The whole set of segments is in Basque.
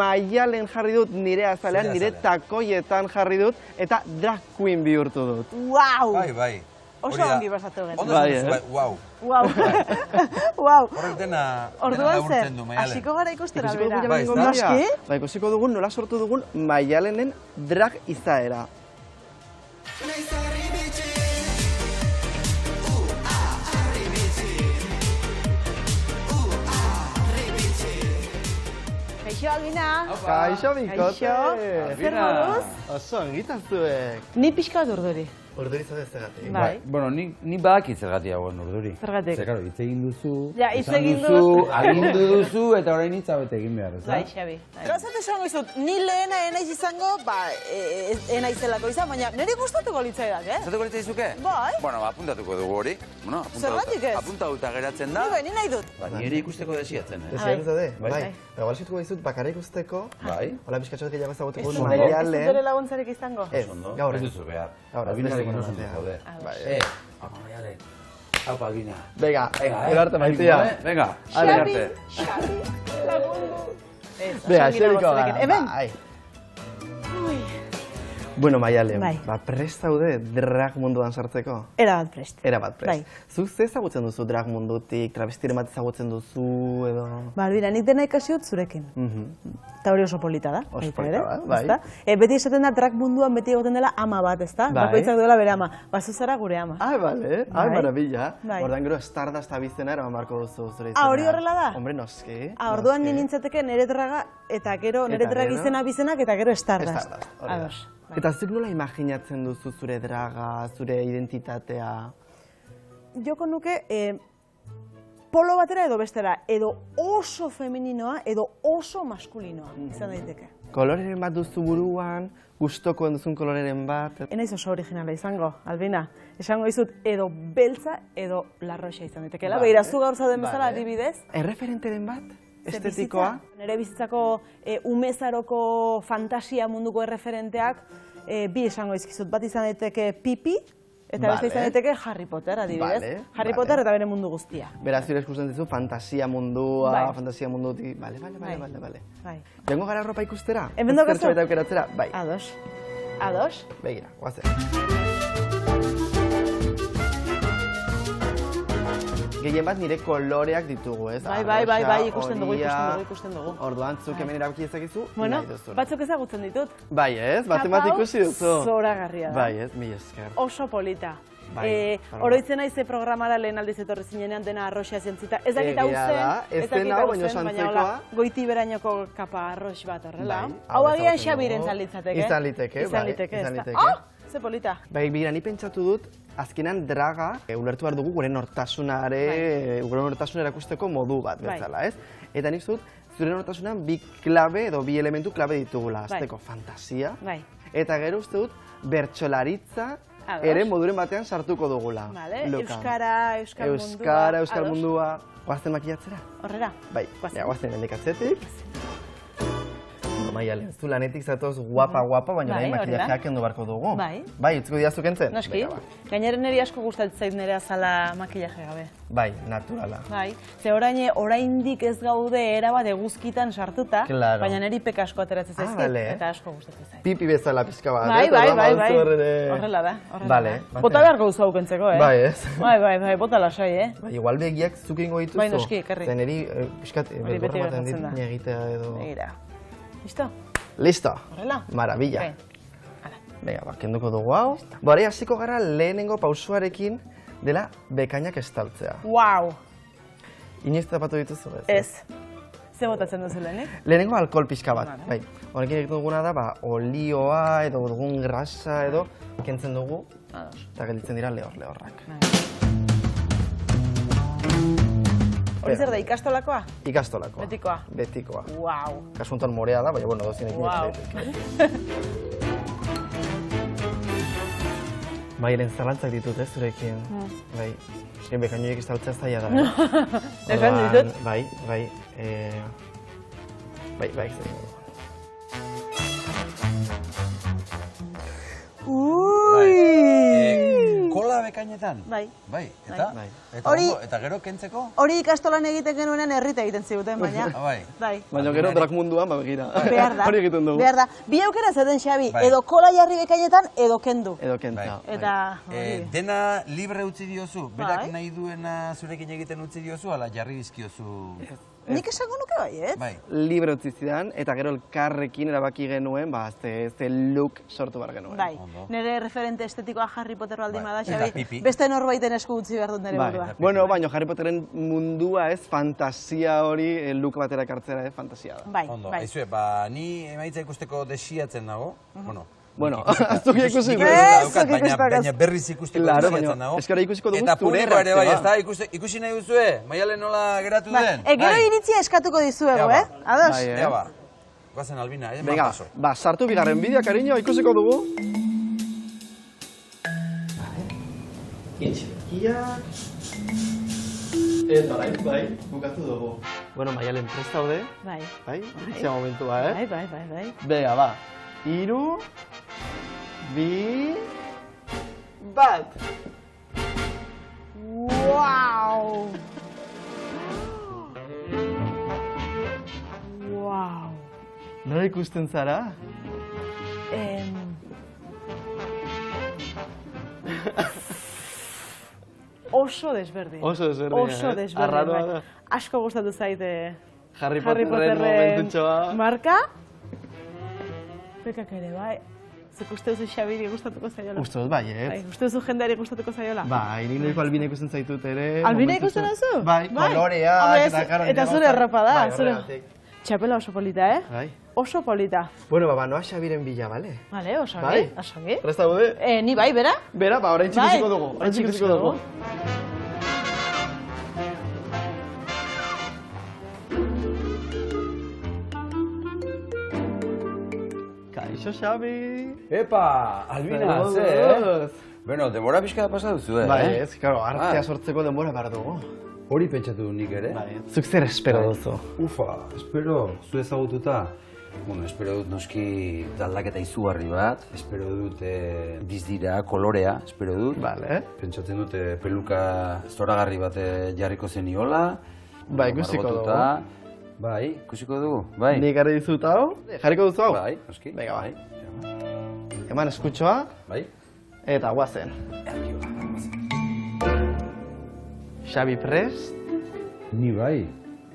Maialen jarri dut nire azalean, nire takoietan jarri dut, eta drag queen bihurtu dut. Wow! Bai. Oso ongi pasatu gen. Ondo zen, wow. Wow. Horrek dena Orduan du, Maialen. hasiko gara ikustera Ikusiko bera. dugu Bai, jabeningo noski? Bai, ikusiko dugun nola sortu dugun Maialenen drag izaera. Kaixo, Albina. Kaixo, bikote! Kaixo. Zer moduz? Oso, ongitan zuek. Ni pixka bat urduri. Urduri zaude zergatik. Bai. Bueno, ni badakit zergatik hauen urduri. Zergatik? Zer, karo, hitz egin duzu, Ja, hitz esan egin duzu, dut. agindu duzu, eta orain hitza bete egin behar, ez da? Bai, Xabi. Gauzat esango izut, ni lehena enaiz izango, enaizelako izan, baina niri gustatuko litzaidak, Zatuko litzaizuke? Bai. Bueno, apuntatuko dugu hori. Bueno, Zergatik ez? apuntatuta geratzen da. Ni bai, ni nahi dut. Ba, nire ikusteko desiatzen, eh? Desiatu zaude? Bai. Bai. Igual esituko dizut bakarrik ikusteko. Bai. Hola, pizkatxoak gehiago ezagutuko Ez dut dut ere Maialen. laguntzarik izango. Ez, Ondo, gaur ez ez. duzu behar. Gaur, Albinarekin ez oso duzu zaude. Bai. Apa, Maialen. Apa, Albina. Venga, Venga, gero arte maitia. Venga, Ale arte. Xabi, lagundu. Venga, Ez, xeriko gara. Hemen? Bai. Bueno, Maialen, Bai. prest zaude drag munduan sartzeko? Era bat prest. Era bat prest. Bai. Zuk ze ezagutzen duzu drag mundutik, travestiren bat ezagutzen duzu, edo... Albina, nik dena ikasi dut zurekin. Eta hori oso polita da. Oso baita polita ere, da, bai. ezta? Beti esaten da drag munduan beti egoten dela ama bat, ezta? Bai. Bakoitzak duela bere ama. Bazu zara gure ama. Ah, bale, ah, Bai. maravilla. Bai. Ordan gero Stardust abizena eraman barko duzu zure izena. Ah, hori horrela da? Hombre, noski. Orduan ni nintzateke nere draga, eta gero nere Eta drag gero? izena bizenak, eta gero Stardust. Stardust, hori da. Ados. Bai. Eta zuk nola imaginatzen duzu zure draga, zure identitatea? Joko nuke, polo batera edo bestera, edo oso femeninoa, edo oso maskulinoa, izan daiteke. Koloreren bat duzu buruan, gustokoen duzun koloreren bat. Enaiz oso originala izango, Albina. Esango dizut, edo beltza, edo larroxa izan daitekeela. Vale. Begira, zu gaur zauden bezala Vale. adibidez. Erreferenteren bat? Ze Estetikoa? bizitza, nire bizitzako umezaroko fantasia munduko erreferenteak bi esango izkizut. Bat izan daiteke Pipi, eta Vale. beste izan daiteke Harry Potter, adibidez. Vale, Harry vale. Potter eta bere mundu guztia. Beraz, zure eskusten dizu fantasia mundua, Bai. fantasia mundutik... Bale. Bai. Joango gara arropa ikustera? Hemen daukazu? Ezkertxo baita aukeratzera? Bai. Ados. Ados. Begira, guazen. Gehien bat nire koloreak ditugu, ez? Bai, Arroxa, ikusten dugu, horia. ikusten dugu. Orduan, zuk hemen erabaki ezakizu, Bueno, nahi duzuna. batzuk ezagutzen ditut. Bai, ez? Baten bat Kapa hau ikusi duzu. zoragarria da. Bai, ez? Mila esker. Oso polita. Bai, Oroitzen naiz ze programara lehen aldiz etorri zinenean dena arroxa zentzita. Ez dakit hau Egia zen, da, ez dakit zen hau hau, baina zen, santzekoa. hola, goiti berainoko kapa arrox bat horrela. Bai, Hau agian ezagutzen Xabiren dugu. litzateke. Izan liteke, Izan bai, liteke, izan ezta? liteke. Ah, ze polita. Bai, bira, ni pentsatu dut, azkenan draga, ulertu behar dugu gure nortasunare, gure nortasuna erakusteko modu bat Bai. bezala, ez? Eta nik dut, zure nortasunan bi klabe edo bi elementu klabe ditugula. Bai. Azteko fantasia, Bai. eta gero uste dut, bertsolaritza Ados. ere moduren batean sartuko dugula. Vale, Lokan. Euskara, euskal mundua. Euskara, euskal ados. mundua. Guazten makillatzera? Horrera. Bai, Guazen. ja, guazten heldikatzetik. Maialen, zu lanetik zatoz guapa, baina Bai, nahi hori da. makillajeak kendu beharko dugu. Bai. Bai, utziko diazu kentzen? Noski, Venga, ba. gainera niri asko gustatzen zait nire azala makillaje gabe. Bai, naturala. Bai, ze oraindik ez gaude erabat eguzkitan sartuta, Claro. baina niri peka asko ateratzen zaizkit, bale. eta asko gustatzen zait. Pipi bezala pizka bat, Bai, ez? bai, Orduan bai, baduzu bai. hor ere- Horrela da, horrela Bale, da. batean. Bota beharko duzu aukentzeko, Bai, ez? Bai, bota lasai, Bai, igual begiak zuk ingo dituzu. Bai, noski, ekarri. Zen eri, pixkat, Hori beti beldurra ematen dit, gertatzen da. ni egitea edo... Begira. Listo? Listo. Horrela? Maravilla. Bai. Hala. Venga, ba, kenduko dugu hau. Bora, hasiko gara lehenengo pausuarekin dela bekainak estaltzea. Wow! Inoiz tapatu dituzu ez? Ez. Ze botatzen duzu lehenik? Lehenengo alkohol pixka bat, Vale. bai. Honekin egiten duguna da, olioa edo dugun grasa edo kentzen dugu Ados. eta gelditzen dira lehorrak. Hori zer da, ikastolakoa? Ikastolakoa. Betikoa? Betikoa. Wow! Kasu honetan morea da, baina, bueno, dozinekin Wow. Mailen zalantzak ditut, ez, zurekin. Bai, bekainoiek estaltzea zaila da. Esan Orduan, ditut. Bai, zer dugu. Ui! Kola bekainetan? Bai. Bai, eta? Bai. Eta Hori- ondo, eta gero kentzeko? Hori ikastolan egiten genuenean herrita egiten ziguten, baina. Bai. Bai. Baina gero drag munduan, begira. Behar da. Hori egiten dugu. Behar da. Bi aukera zeuden, Xabi. Bai. Edo kola jarri bekainetan, edo kendu. Edo kentza. Eta hori. Dena libre utzi diozu? Berak Bai. nahi duena zurekin egiten utzi diozu, ala jarri dizkiozu? Nik esango nuke bai, Bai. Libre utzi zidan, eta gero elkarrekin erabaki genuen, ze look sortu behar genuen. Bai, Ondo. nire referente estetikoa Harry Potter baldin Bai. bada, Eta Xabi, pipi. beste norbaiten esku utzi behar dut nire Bai. burua. Bueno, baina Harry Potteren mundua ez, fantasia hori, look batera ekartzera ez, fantasia da. Bai, Ondo, bai. aizue, ni emaitza ikusteko desiatzen nago. Bueno, Azuk ikusi nik behar. Ez, daukat, zuk ikusteko. baina berriz ikusteko Claro, desiatzen baina nago. eskara ikusiko dugu Eta zure publikoa ere bai, reakzioa. ezta? Ikusi nahi duzue? Maialen nola geratu den? Gero Bai. iritzia eskatuko dizuegu, Ea ba. Ados? Bai, Ea ba, guazen Albina, Venga, paso. sartu bigarren bidea, cariño, ikusiko dugu. Itxikiak. Eta bai, bukatu dugu. Bueno, Maialen, prest daude? Bai. Bai? Itzia momentua, Bai, bai, bai, bai. Bega, ba. 3, 2, 1. Wow! Wow! Nola ikusten zara? Oso desberdin. Oso desberdin, Oso eh? desberdin, Arraroa bai. da. Asko gustatu zaite Harry Harry Potterren Potterren momentutxoa. marka. Pekak ere, bai. Zuk uste duzu Xabiri gustatuko zaiola? Uste dut, bai, Bai, ez? uste duzu jendeari gustatuko zaiola? Bai, nik noiko Albina ikusten zaitut ere. Albina momentutxo- ikusten duzu? Bai, koloreak Hombre, eta karo. eta zure erropa da, Bai, zure. horregatik. Txapela oso polita, eh? Bai. Oso polita. Bueno, noa Xabiren bila, bale? Vale, oso Bai? ongi, oso ongi. Prest daude? Ni bai, bera? Bera, ba, orain txikusiko dugu. Orain txikusiko dugu. Kaixo, Xabi! Epa, Albina, Zer ze, eh? moduz? Bueno, demora pixka da pasa duzu, Bai, ez, karo, artea Ah. sortzeko denbora behar dugu. Hori pentsatu du nik ere? Bai, zuk zer espero duzu? Ufa, espero, zu ezagututa. Bueno, espero dut noski aldaketa izugarri bat. Espero dut dizdira, kolorea, espero dut. Bale. Pentsatzen dut peluka zoragarri bat jarriko zeniola. Bai, ikusiko margotuta. dugu. Bai, ikusiko dugu, bai. Nik jarri dizut hau? Jarriko duzu hau? Bai, noski. Venga, bai. Bai. Eman eskutxoa, Bai. eta guazen. Xabi prest? Ni bai.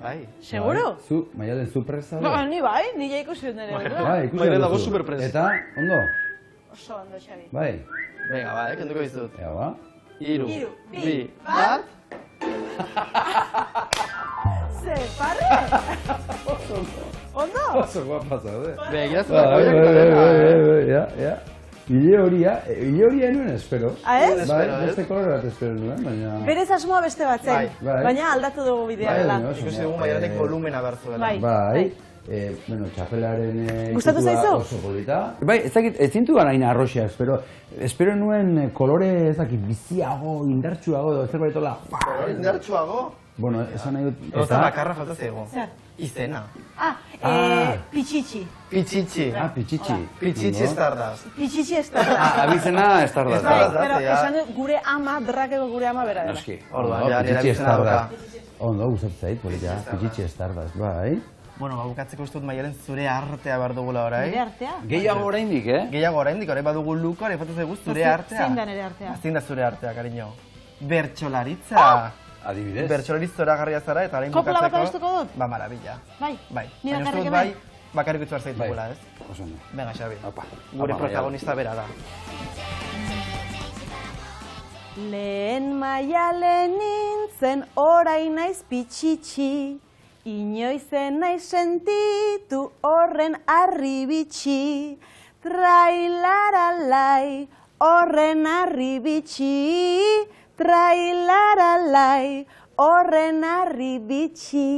Bai. Seguro? Zu, Maialen, zu presa Ni bai, ni ja ikusi dut nire burua. Bai, ikusi Maialen dago duzu. superprest. Eta, ondo? Oso ondo, Xabi. Bai. Venga, bai, kenduko dizut. Ea ba. 3, Hiru, 2, bi, 1. Ze, parre! Ondo? Oso guapa zaude. Begira Bai, zuak ja. Ile horia nuen espero. Ah, ez? Bai, Espero, ez? beste kolore bat espero nuen, baina... Berez asmoa beste bat zen, Bai, bai. baina aldatu dugu bidea Bai, dela. baina oso Ikusi ondo. dugu Maialenek volumena behar zuela. Bai. Bai, bueno, txapelaren... Gustatu ikutua zaizu? Oso polita. Bai, ez dakit, ez zintu gara ina arroxia, espero nuen kolore, ez dakit, biziago, indartsuago, edo zerbait hola. Indartsuago? Bueno, esan nahi dut... Gauza bakarra falta zego. Zer? Izena. Pitxitxi. Pitxitxi. Ah, pitxitxi. Pitxitxi Ondo. Stardust. Pitxitxi ez da. Abizena Stardust. Bai, Stardust, pero ja. esan dut gure ama, drakeko gure ama bera dela. Noski. Orduan, Ondo, ja, nire pitxitxi abizena dauka. Stardust. Ondo, gustatzen zait, polita, pitxitxi Stardust, bai. Bueno, bukatzeko uste dut Maialen zure artea behar dugula orai. Nire artea? Gehiago oraindik, Gehiago oraindik, orain badugu luka, orain falta zaigu zure artea. Zein da nire artea? Zein da zure artea, cariño? Bertxolaritza! Adibidez. Bertxolaritz zoragarria zara eta orain Kopla bukatzeko... bat abestuko dut? Ba, maravilla. Bai. Bai. Ni Baina uste bakarrik dut hemen? bai, bakarrik utzu zaitugula, ez? Oso ondo. Venga, Xabi. Opa. Gure Opa, protagonista bera da. Lehen Maialen nintzen orain naiz pitxitxi, inoizen naiz sentitu horren arribitxi, trailaralai horren arribitxi, trailaralai horren arribitxi.